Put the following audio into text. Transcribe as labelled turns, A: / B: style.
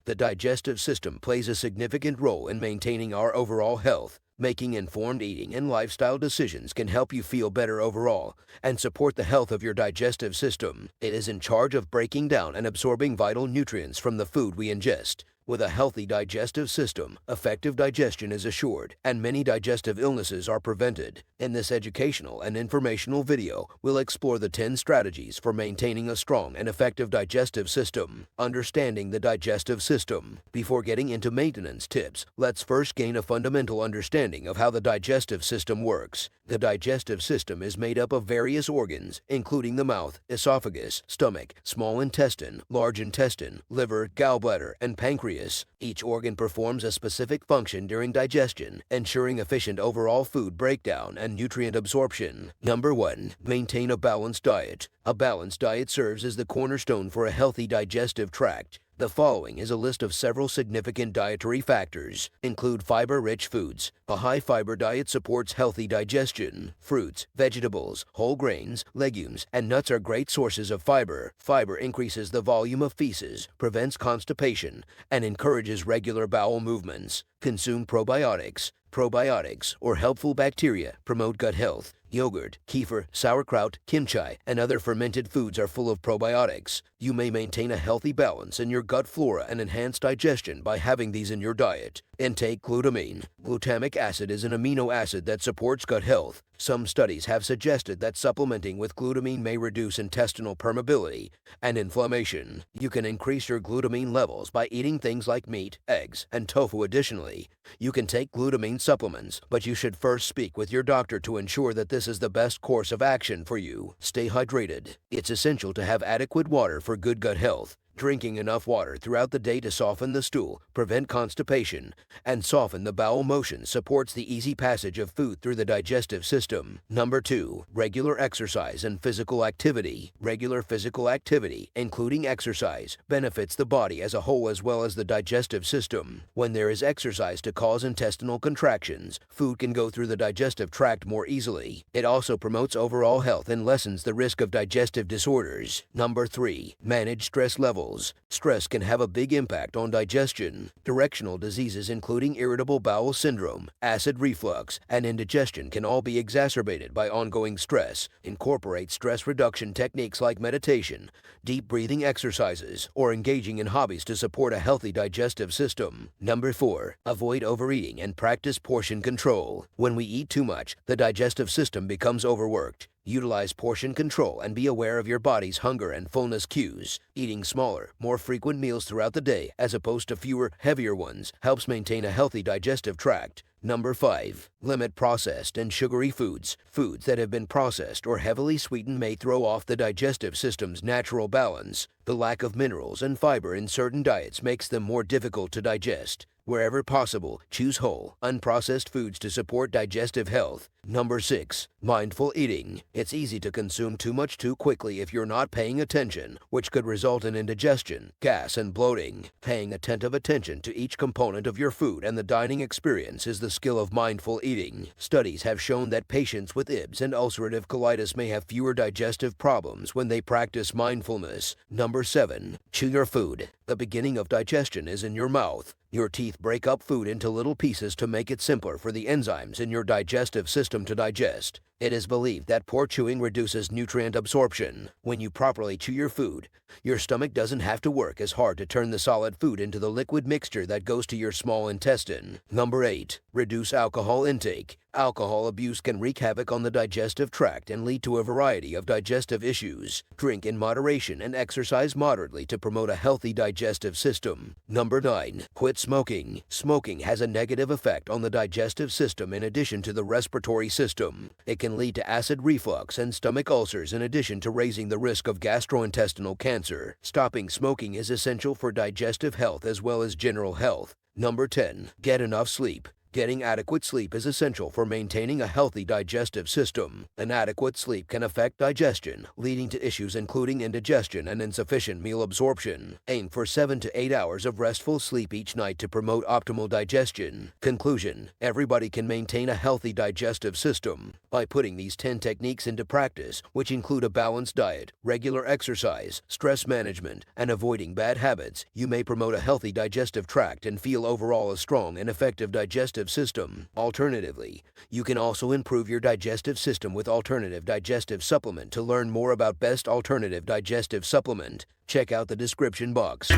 A: The digestive system plays a significant role in maintaining our overall health. Making informed eating and lifestyle decisions can help you feel better overall and support the health of your digestive system. It is in charge of breaking down and absorbing vital nutrients from the food we ingest. With a healthy digestive system, effective digestion is assured, and many digestive illnesses are prevented. In this educational and informational video, we'll explore the 10 strategies for maintaining a strong and effective digestive system. Understanding the digestive system. Before getting into maintenance tips, let's first gain a fundamental understanding of how the digestive system works. The digestive system is made up of various organs, including the mouth, esophagus, stomach, small intestine, large intestine, liver, gallbladder, and pancreas. Each organ performs a specific function during digestion, ensuring efficient overall food breakdown and nutrient absorption. Number 1. Maintain a balanced diet. A balanced diet serves as the cornerstone for a healthy digestive tract. The following is a list of several significant dietary factors. Include fiber-rich foods. A high-fiber diet supports healthy digestion. Fruits, vegetables, whole grains, legumes, and nuts are great sources of fiber. Fiber increases the volume of feces, prevents constipation, and encourages regular bowel movements. Consume probiotics. Probiotics, or helpful bacteria, promote gut health. Yogurt, kefir, sauerkraut, kimchi, and other fermented foods are full of probiotics. You may maintain a healthy balance in your gut flora and enhance digestion by having these in your diet. Intake glutamine. Glutamic acid is an amino acid that supports gut health. Some studies have suggested that supplementing with glutamine may reduce intestinal permeability and inflammation. You can increase your glutamine levels by eating things like meat, eggs, and tofu. Additionally, you can take glutamine supplements, but you should first speak with your doctor to ensure that this is the best course of action for you. Stay hydrated. It's essential to have adequate water for good gut health. Drinking enough water throughout the day to soften the stool, prevent constipation, and soften the bowel motion supports the easy passage of food through the digestive system. Number 2. Regular exercise and physical activity. Regular physical activity, including exercise, benefits the body as a whole as well as the digestive system. When there is exercise to cause intestinal contractions, food can go through the digestive tract more easily. It also promotes overall health and lessens the risk of digestive disorders. Number 3. Manage stress levels. Stress can have a big impact on digestion. Directional diseases including irritable bowel syndrome, acid reflux, and indigestion can all be exacerbated by ongoing stress. Incorporate stress reduction techniques like meditation, deep breathing exercises, or engaging in hobbies to support a healthy digestive system. Number 4. Avoid overeating and practice portion control. When we eat too much, the digestive system becomes overworked. Utilize portion control and be aware of your body's hunger and fullness cues. Eating smaller, more frequent meals throughout the day, as opposed to fewer, heavier ones, helps maintain a healthy digestive tract. Number 5. Limit processed and sugary foods. Foods that have been processed or heavily sweetened may throw off the digestive system's natural balance. The lack of minerals and fiber in certain diets makes them more difficult to digest. Wherever possible, choose whole, unprocessed foods to support digestive health. Number 6. Mindful eating. It's easy to consume too much too quickly if you're not paying attention, which could result in indigestion, gas, and bloating. Paying attentive attention to each component of your food and the dining experience is the skill of mindful eating. Studies have shown that patients with IBS and ulcerative colitis may have fewer digestive problems when they practice mindfulness. Number 7. Chew your food. The beginning of digestion is in your mouth. Your teeth break up food into little pieces to make it simpler for the enzymes in your digestive system to digest. It is believed that poor chewing reduces nutrient absorption. When you properly chew your food, your stomach doesn't have to work as hard to turn the solid food into the liquid mixture that goes to your small intestine. Number 8. Reduce alcohol intake. Alcohol abuse can wreak havoc on the digestive tract and lead to a variety of digestive issues. Drink in moderation and exercise moderately to promote a healthy digestive system. Number 9. Quit smoking. Smoking has a negative effect on the digestive system in addition to the respiratory system. It can lead to acid reflux and stomach ulcers in addition to raising the risk of gastrointestinal cancer. Stopping smoking is essential for digestive health as well as general health. Number 10. Get enough sleep. Getting adequate sleep is essential for maintaining a healthy digestive system. Inadequate sleep can affect digestion, leading to issues including indigestion and insufficient meal absorption. Aim for 7 to 8 hours of restful sleep each night to promote optimal digestion. Conclusion: everybody can maintain a healthy digestive system. By putting these 10 techniques into practice, which include a balanced diet, regular exercise, stress management, and avoiding bad habits, you may promote a healthy digestive tract and feel overall a strong and effective digestive system. Alternatively, you can also improve your digestive system with Alternative Digestive Supplement. To learn more about Best Alternative Digestive Supplement, check out the description box.